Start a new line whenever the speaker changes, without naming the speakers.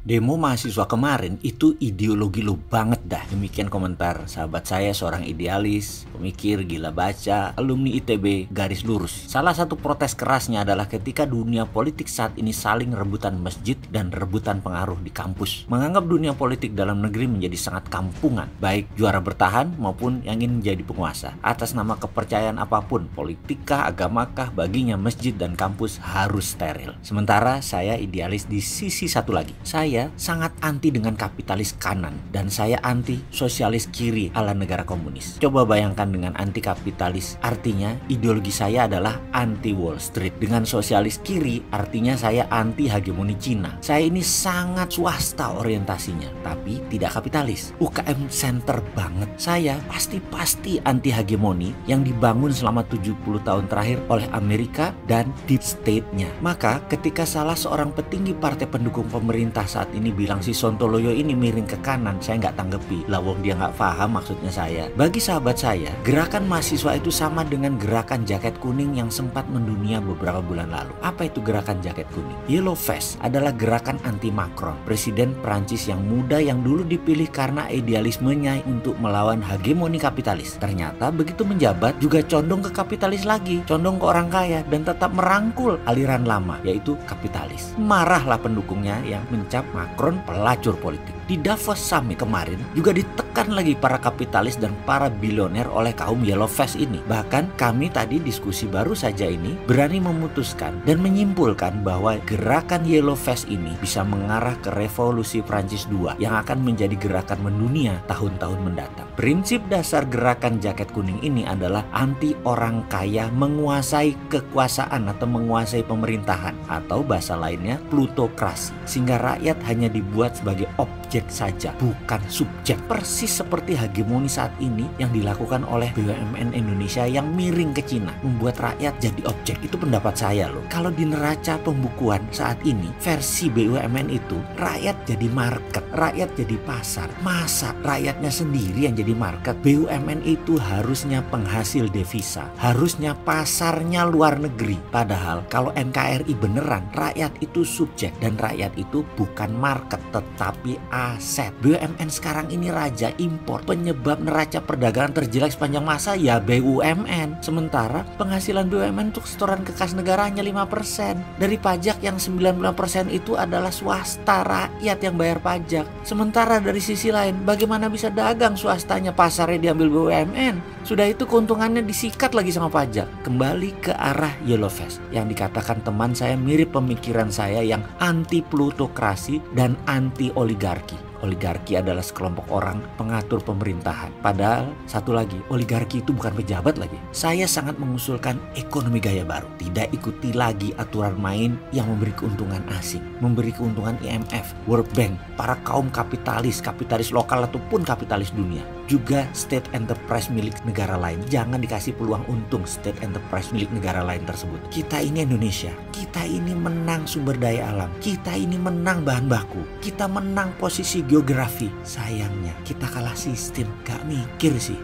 Demo mahasiswa kemarin itu ideologi lo banget dah. Demikian komentar sahabat saya, seorang idealis, pemikir, gila baca, alumni ITB garis lurus. Salah satu protes kerasnya adalah ketika dunia politik saat ini saling rebutan masjid dan rebutan pengaruh di kampus. Menganggap dunia politik dalam negeri menjadi sangat kampungan, baik juara bertahan maupun yang ingin menjadi penguasa. Atas nama kepercayaan apapun, politikkah, agamakah, baginya masjid dan kampus harus steril. Sementara saya idealis di sisi satu lagi. Saya sangat anti dengan kapitalis kanan dan saya anti sosialis kiri ala negara komunis. Coba bayangkan dengan anti kapitalis, artinya ideologi saya adalah anti Wall Street. Dengan sosialis kiri, artinya saya anti hegemoni Cina. Saya ini sangat swasta orientasinya, tapi tidak kapitalis. UKM center banget. Saya pasti anti hegemoni yang dibangun selama 70 tahun terakhir oleh Amerika dan deep state-nya. Maka ketika salah seorang petinggi partai pendukung pemerintah saat ini bilang si Sontoloyo ini miring ke kanan, saya nggak tanggepi. Lah wong dia nggak paham maksudnya saya. Bagi sahabat saya, gerakan mahasiswa itu sama dengan gerakan jaket kuning yang sempat mendunia beberapa bulan lalu. Apa itu gerakan jaket kuning? Yellow Vest adalah gerakan anti Macron, presiden Prancis yang muda yang dulu dipilih karena idealismenya untuk melawan hegemoni kapitalis. Ternyata begitu menjabat juga condong ke kapitalis lagi, condong ke orang kaya dan tetap merangkul aliran lama yaitu kapitalis. Marahlah pendukungnya yang mencap Macron pelacur politik. Di Davos Summit kemarin juga ditekan lagi para kapitalis dan para bilioner oleh kaum Yellow Vest ini. Bahkan kami tadi diskusi baru saja ini berani memutuskan dan menyimpulkan bahwa gerakan Yellow Vest ini bisa mengarah ke revolusi Prancis II yang akan menjadi gerakan mendunia tahun-tahun mendatang. Prinsip dasar gerakan jaket kuning ini adalah anti orang kaya menguasai kekuasaan atau menguasai pemerintahan, atau bahasa lainnya plutokrasi, sehingga rakyat hanya dibuat sebagai objek saja, bukan subjek. Persis seperti hegemoni saat ini yang dilakukan oleh BUMN Indonesia yang miring ke Cina, membuat rakyat jadi objek. Itu pendapat saya loh. Kalau di neraca pembukuan saat ini versi BUMN itu rakyat jadi market, rakyat jadi pasar. Masa rakyatnya sendiri yang jadi market? BUMN itu harusnya penghasil devisa, harusnya pasarnya luar negeri. Padahal kalau NKRI beneran, rakyat itu subjek dan rakyat itu bukan market tetapi aset. BUMN sekarang ini raja impor, penyebab neraca perdagangan terjelek sepanjang masa ya BUMN. Sementara penghasilan BUMN untuk setoran ke kas negara hanya 5%. Dari pajak yang 90% itu adalah swasta, rakyat yang bayar pajak. Sementara dari sisi lain, bagaimana bisa dagang swastanya, pasarnya diambil BUMN? Sudah itu keuntungannya disikat lagi sama pajak. Kembali ke arah Yellow Vest yang dikatakan teman saya mirip pemikiran saya yang anti plutokrasi dan anti oligarki. Oligarki adalah sekelompok orang pengatur pemerintahan. Padahal satu lagi, oligarki itu bukan pejabat lagi. Saya sangat mengusulkan ekonomi gaya baru. Tidak ikuti lagi aturan main yang memberi keuntungan asing, memberi keuntungan IMF, World Bank, para kaum kapitalis, kapitalis lokal ataupun kapitalis dunia. Juga state enterprise milik negara lain. Jangan dikasih peluang untung state enterprise milik negara lain tersebut. Kita ini Indonesia. Kita ini menang sumber daya alam. Kita ini menang bahan baku. Kita menang posisi geografi. Sayangnya kita kalah sistem. Gak mikir sih.